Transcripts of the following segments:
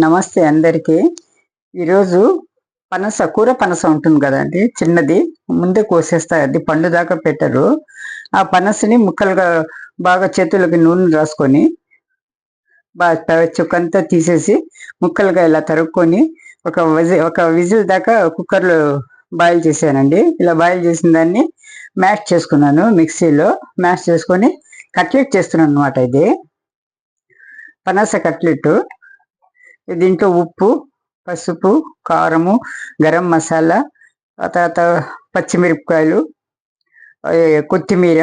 నమస్తే అందరికీ. ఈరోజు కూర పనస ఉంటుంది కదండి, చిన్నది. ముందే కోసేస్తారు, అది పండు దాకా పెట్టరు. ఆ పనసని ముక్కలుగా బాగా చేతులకి నూనె రాసుకొని బాగా చుక్కంతా తీసేసి ముక్కలుగా ఇలా తరుక్కొని ఒక విజిల్ దాకా కుక్కర్లో బాయిల్ చేశానండి. ఇలా బాయిల్ చేసిన దాన్ని మ్యాష్ చేసుకున్నాను, మిక్సీలో మ్యాష్ చేసుకొని కట్లెట్ చేస్తున్నాను అనమాట. ఇది పనస కట్లెట్. దీంట్లో ఉప్పు, పసుపు, కారము, గరం మసాలా, తర్వాత పచ్చిమిరపకాయలు, కొత్తిమీర,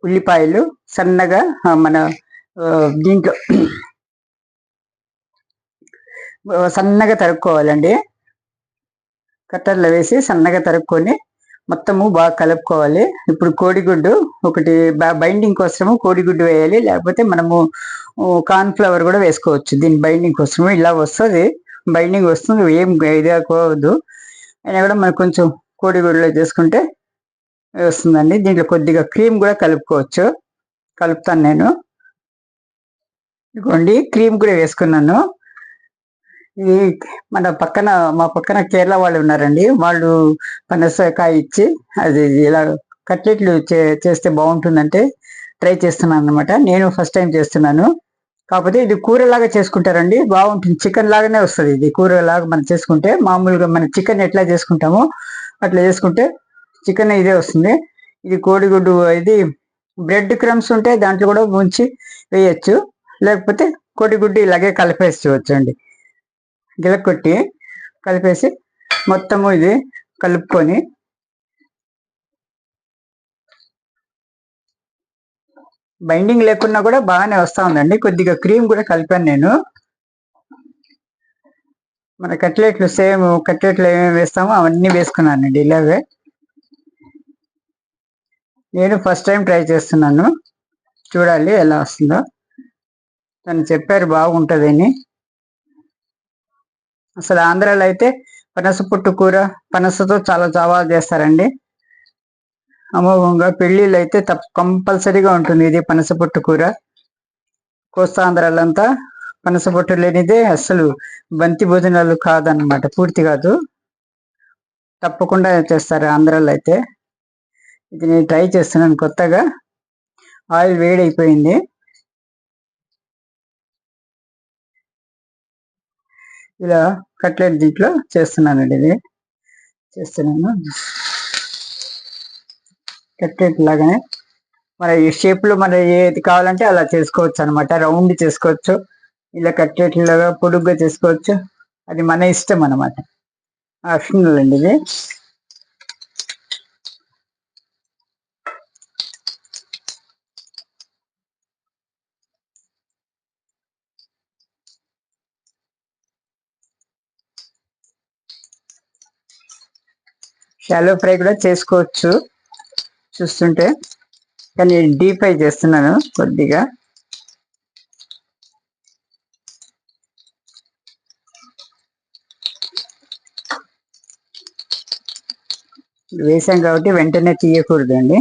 ఉల్లిపాయలు సన్నగా మన దీంట్లో సన్నగా తరుక్కోవాలండి. కట్టర్లో వేసి సన్నగా తరుక్కొని మొత్తము బాగా కలుపుకోవాలి. ఇప్పుడు కోడిగుడ్డు ఒకటి బైండింగ్ కోసము కోడిగుడ్డు వేయాలి, లేకపోతే మనము కార్న్ ఫ్లవర్ కూడా వేసుకోవచ్చు. దీని బైండింగ్ కోసము ఇలా వస్తుంది, బైండింగ్ వస్తుంది, ఏం ఇదాకోవద్దు. అయినా కూడా మనకు కొంచెం కోడిగుడ్డులో చేసుకుంటే వస్తుందండి. దీంట్లో కొద్దిగా క్రీమ్ కూడా కలుపుకోవచ్చు. కలుపుతాను నేను. ఇదిగోండి, క్రీమ్ కూడా వేసుకున్నాను. ఇది మా పక్కన కేరళ వాళ్ళు ఉన్నారండి. వాళ్ళు పనసకాయ ఇచ్చి అది ఇలా కట్లెట్లు చేస్తే బాగుంటుందంటే ట్రై చేస్తున్నాను అనమాట. నేను ఫస్ట్ టైం చేస్తున్నాను. కాకపోతే ఇది కూరలాగా చేసుకుంటారండి, బాగుంటుంది. చికెన్ లాగానే వస్తుంది. ఇది కూరలాగా మనం చేసుకుంటే, మామూలుగా మన చికెన్ ఎట్లా చేసుకుంటామో అట్లా చేసుకుంటే చికెన్ ఇదే వస్తుంది. ఇది కోడిగుడ్డు. ఇది బ్రెడ్ క్రమ్స్ ఉంటే దాంట్లో కూడా ముంచి వేయచ్చు, లేకపోతే కోడిగుడ్డు ఇలాగే కలిపేసుకోవచ్చు అండి. గిలకొట్టి కలిపేసి మొత్తము ఇది కలుపుకొని బైండింగ్ లేకున్నా కూడా బాగానే వస్తూ ఉందండి. కొద్దిగా క్రీమ్ కూడా కలిపాను నేను. మన కట్లెట్లు సేమ్ కట్లెట్లు ఏమేమి వేస్తామో అవన్నీ వేసుకున్నానండి ఇలాగే. నేను ఫస్ట్ టైం ట్రై చేస్తున్నాను, చూడాలి ఎలా వస్తుందో. తను చెప్పారు బాగుంటుందని. అసలు ఆంధ్రాలో అయితే పనస పొట్టు కూర, పనసతో చాలా చావాలు చేస్తారండి. అమోఘంగా పెళ్ళిళ్ళు అయితే కంపల్సరీగా ఉంటుంది ఇది పనస పొట్టు కూర. కోస్తాంధ్రాలంతా పనస పొట్టు లేనిదే అసలు బంతి భోజనాలు కాదన్నమాట, పూర్తి కాదు. తప్పకుండా చేస్తారు ఆంధ్రాలో అయితే. ఇది నేను ట్రై చేస్తున్నాను కొత్తగా. ఆయిల్ వేడైపోయింది. ఇలా కట్లెట్ దీంట్లో చేస్తున్నానండి. ఇది చేస్తున్నాను కట్లెట్ లాగానే. మన ఈ షేప్లో మన ఏది కావాలంటే అలా చేసుకోవచ్చు అనమాట. రౌండ్ చేసుకోవచ్చు, ఇలా కట్లెట్లాగా పొడుగ్గా చేసుకోవచ్చు. అది మన ఇష్టం అనమాట, ఆప్షనల్ అండి ఇది. షాలో ఫ్రై కూడా చేసుకోవచ్చు చూస్తుంటే, కానీ డీప్ ఫ్రై చేస్తున్నాను కొద్దిగా. వేసాం కాబట్టి వెంటనే తీయకూడదండి.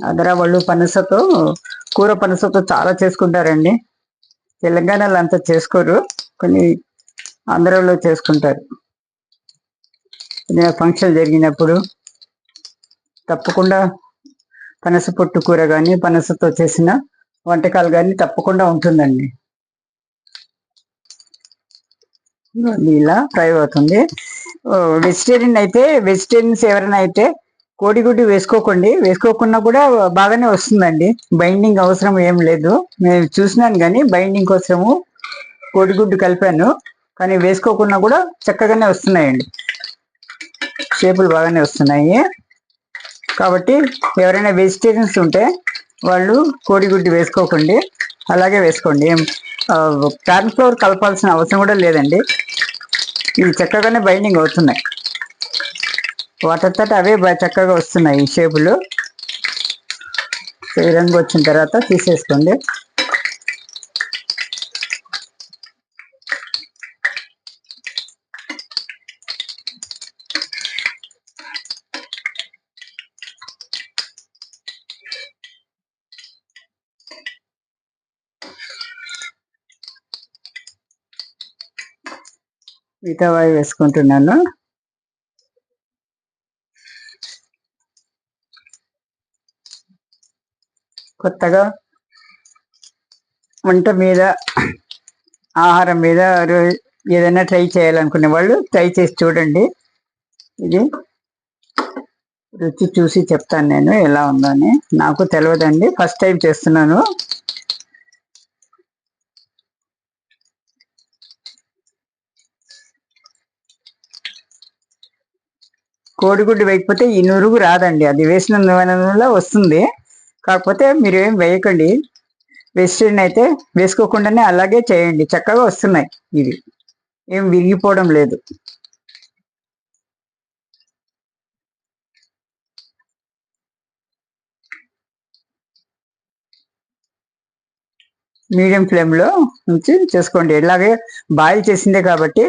ఆంధ్ర వాళ్ళు పనసతో చాలా చేసుకుంటారండి. తెలంగాణలో అంతా చేసుకోరు, కొన్ని ఆంధ్రాలో చేసుకుంటారు. ఫంక్షన్ జరిగినప్పుడు తప్పకుండా పనస పొట్టు కూర కానీ పనసతో చేసిన వంటకాలు కానీ తప్పకుండా ఉంటుందండి. ఇలా ఫ్రై అవుతుంది. వెజిటేరియన్స్ ఎవరైనా అయితే కోడిగుడ్డు వేసుకోకండి, వేసుకోకుండా కూడా బాగానే వస్తుందండి. బైండింగ్ అవసరం ఏం లేదు. నేను చూసినాను కానీ బైండింగ్ కోసము కోడిగుడ్డు కలిపాను, కానీ వేసుకోకుండా కూడా చక్కగానే వస్తున్నాయండి, షేపులు బాగానే వస్తున్నాయి. కాబట్టి ఎవరైనా వెజిటేరియన్స్ ఉంటే వాళ్ళు కోడిగుడ్డు వేసుకోకండి, అలాగే వేసుకోండి. కార్న్ ఫ్లోర్ కలపాల్సిన అవసరం కూడా లేదండి. ఇవి చక్కగానే బైండింగ్ అవుతున్నాయి, వాటంతట అవే చక్కగా వస్తున్నాయి షేపులు. ఈ రంగు వచ్చిన తర్వాత తీసేసుకోండి. మిగతా వాయి వేసుకుంటున్నాను. కొత్తగా వంట మీద, ఆహారం మీద ఏదైనా ట్రై చేయాలనుకునే వాళ్ళు ట్రై చేసి చూడండి. ఇది రుచి చూసి చెప్తాను నేను ఎలా ఉందని. నాకు తెలియదండి, ఫస్ట్ టైం చేస్తున్నాను. కోడిగుడ్డు వేయకపోతే ఈ నురుగు రాదండి, అది వేసిన నూనెలో వస్తుంది. కాకపోతే మీరు ఏం వేయకండి, వెజిటేరియన్ అయితే వేసుకోకుండానే అలాగే చేయండి, చక్కగా వస్తున్నాయి. ఇది ఏం విరిగిపోవడం లేదు. మీడియం ఫ్లేమ్లో ఉంచి చేసుకోండి. ఇలాగే బాయిల్ చేసిందే కాబట్టి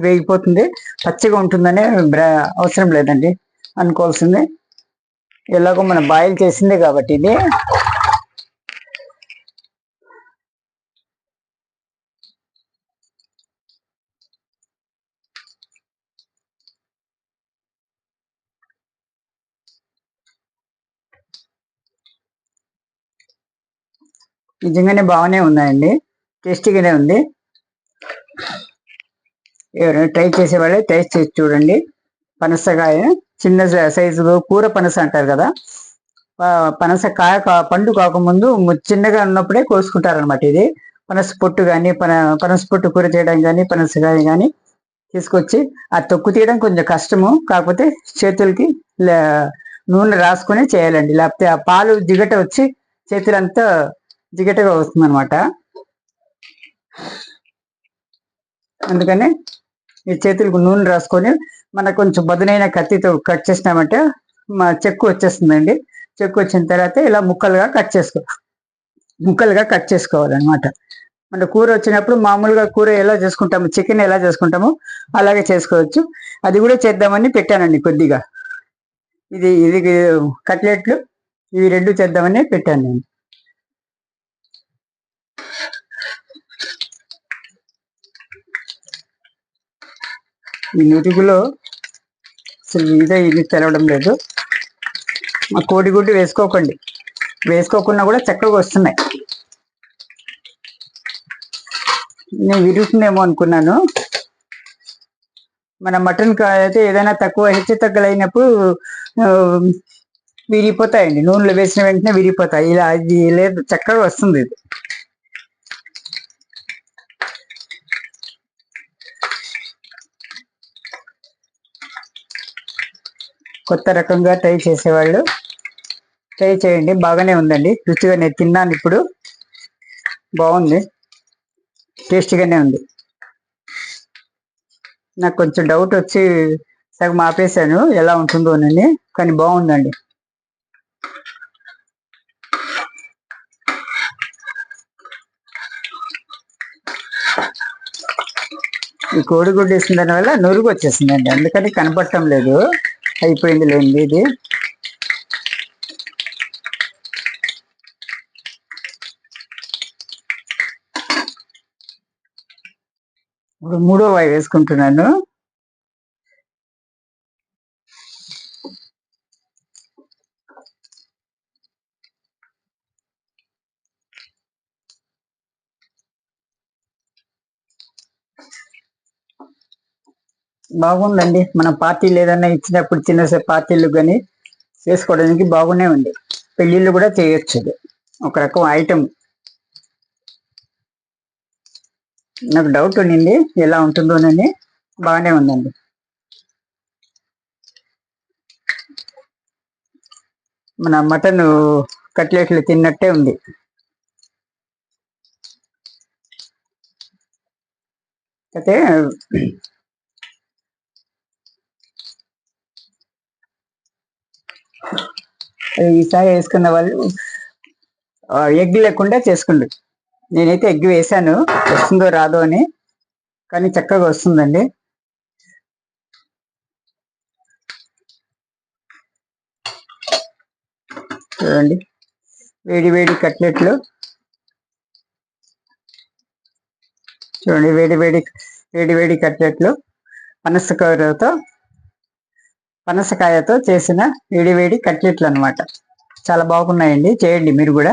వేగిపోతుంది, పచ్చిగా ఉంటుందనే అవసరం లేదండి అనుకోవాల్సింది. ఎలాగో మనం బాయిల్ చేసిందే కాబట్టి ఇది నిజంగానే బాగానే ఉన్నాయండి, టేస్టీగానే ఉంది. ఎవరైనా ట్రై చేసేవాళ్ళే టేస్ట్ చేసి చూడండి. పనసకాయ చిన్న సైజు కూర పనస అంటారు కదా, పనస కాయ పండు కాకముందు చిన్నగా ఉన్నప్పుడే కోసుకుంటారు అనమాట. ఇది పనస పొట్టు కానీ పనస పొట్టు కూర చేయడం కానీ, పనసకాయ కానీ తీసుకొచ్చి ఆ తొక్కు తీయడం కొంచెం కష్టము. కాకపోతే చేతులకి నూనె రాసుకొని చేయాలండి, లేకపోతే ఆ పాలు జిగట వచ్చి చేతులంతా జిగటగా వస్తుంది అనమాట. అందుకని ఈ చేతులకు నూనె రాసుకొని మనకు కొంచెం బదునైన కత్తితో కట్ చేసినామంటే మా చెక్కు వచ్చేస్తుందండి. చెక్కు వచ్చిన తర్వాత ఇలా ముక్కలుగా కట్ చేసుకోవాలన్నమాట. మన కూర వచ్చినప్పుడు మామూలుగా కూర ఎలా చేసుకుంటాము, చికెన్ ఎలా చేసుకుంటామో అలాగే చేసుకోవచ్చు. అది కూడా చేద్దామని పెట్టానండి కొద్దిగా. ఇది ఇది కట్లెట్లు ఇవి రెండు చేద్దామని పెట్టాను నేను. ఈ నురుగులో అసలు ఇది తెలవడం లేదు. మా కోడిగుడ్డు వేసుకోకండి, వేసుకోకుండా కూడా చక్కగా వస్తున్నాయి. నేను విరుగుతుందేమో అనుకున్నాను. మన మటన్ అయితే ఏదైనా తక్కువ హెచ్చు తగ్గలైనప్పుడు విరిగిపోతాయండి, నూనెలో వేసిన వెంటనే విరిగిపోతాయి. ఇలా ఇది లేదు, చక్కగా వస్తుంది ఇది. కొత్త రకంగా ట్రై చేసేవాళ్ళు ట్రై చేయండి, బాగానే ఉందండి, రుచిగా. నేను తిన్నాను ఇప్పుడు, బాగుంది, టేస్టీగానే ఉంది. నాకు కొంచెం డౌట్ వచ్చి సగం ఆపేశాను ఎలా ఉంటుందోనని, కానీ బాగుందండి. ఈ కోడిగుడ్డు వేసిన దానివల్ల నురుగు వచ్చేసిందండి, అందుకని కనపడటం లేదు. అయిపోయింది లేండి ఇది. ఇప్పుడు మూడో వాయి వేసుకుంటున్నాను. బాగుందండి, మన పార్టీలు ఏదైనా ఇచ్చినప్పుడు చిన్న పార్టీలు కానీ చేసుకోవడానికి బాగునే ఉంది. పెళ్ళిళ్ళు కూడా చేయొచ్చు, ఒక రకం ఐటమ్. నాకు డౌట్ ఉండింది ఎలా ఉంటుందోనని, బాగానే ఉందండి. మన మటన్ కట్లెట్లు తిన్నట్టే ఉంది. అయితే ఈసారి వేసుకున్న వాళ్ళు ఎగ్ లేకుండా చేసుకోండి. నేనైతే ఎగ్ వేసాను, వస్తుందో రాదో అని, కానీ చక్కగా వస్తుందండి. చూడండి, వేడి వేడి కట్లెట్లు చూడండి, వేడి వేడి కట్లెట్లు పనసకాయతో చేసిన వేడి కట్లెట్లు అనమాట. చాలా బాగున్నాయండి, చేయండి మీరు కూడా.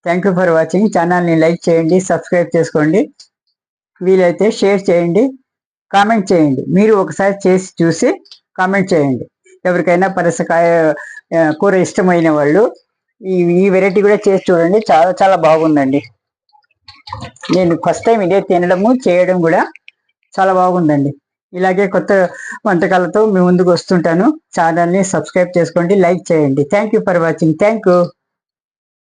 Thank you for watching. ఛానల్ని లైక్ చేయండి, సబ్స్క్రైబ్ చేసుకోండి, వీలైతే షేర్ చేయండి, కామెంట్ చేయండి. మీరు ఒకసారి చేసి చూసి కామెంట్ చేయండి. ఎవరికైనా పనసకాయ కూర ఇష్టమైన వాళ్ళు ఈ వెరైటీ కూడా చేసి చూడండి, చాలా చాలా బాగుందండి. నేను ఫస్ట్ టైం ఇదే తినడము చేయడం కూడా చాలా బాగుందండి. ఇలాగే కొత్త వంటకాలతో మీ ముందుకు వస్తుంటాను. ఛానల్ని సబ్స్క్రైబ్ చేసుకోండి, లైక్ చేయండి. Thank you for watching. Thank you.